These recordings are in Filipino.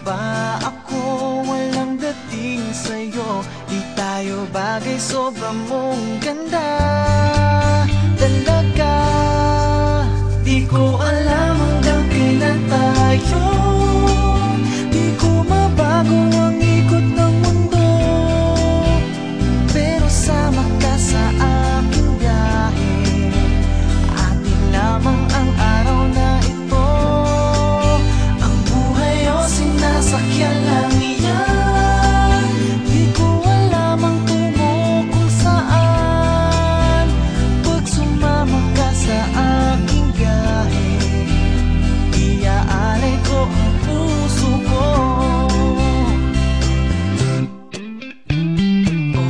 ba ako walang dating sa'yo? Di tayo bagay, sobrang mong ganda talaga. Di ko alam hanggang kailan tayo, di ko mabago ang ikot ng mundo, pero sama ka sa aking biyahe. Atin lamang ang araw na ito, ang buhay o sinasakyan lang iyan. Di ko alam ang tungo kung saan, pag sumama ka sa aking biyahe, iaalay ko ang puso ko.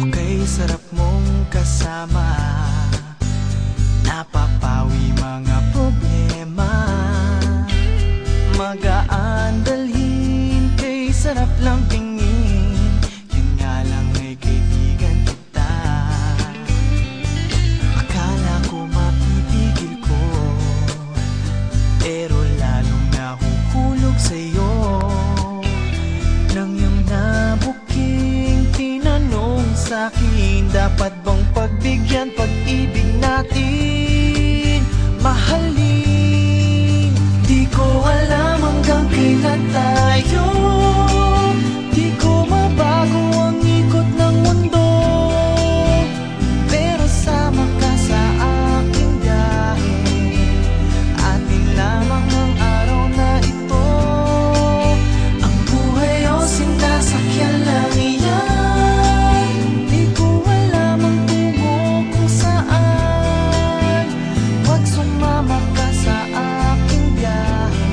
Okay, sarap mong kasama, napapawi mga problema. Magaan dalhin, kay sarap lang tingin, yun nga lang ay kaibigan kita. Akala ko mapipigil ko, pero lalong nahuhulog sa'yo. Nang iyong nabuking tinanong sa'kin, dapat bang pagbigyan pag-ibig natin, mahalin? Di ko alam hanggang kailan tayo, di ko mabago ang ikot ng mundo, pero sama ka sa aking biyahe. Atin lamang ang araw na ito, ang buhay o sinasakyan lang iyan. Di ko alam ang tungo kung saan, wag sumama ka sa aking biyahe,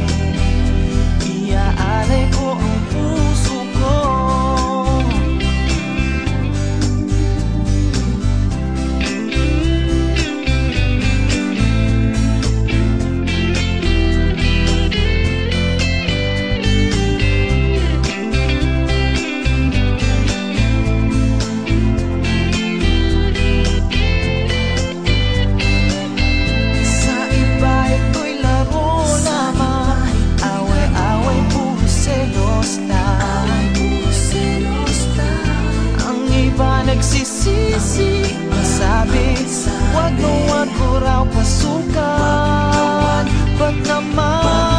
iaalay ko ang puso ko. Sa iba ito'y laro lamang, away-away, puro selos lang. Ang iba nagsisisi, sabi, wag mo raw pasukan. Ba't naman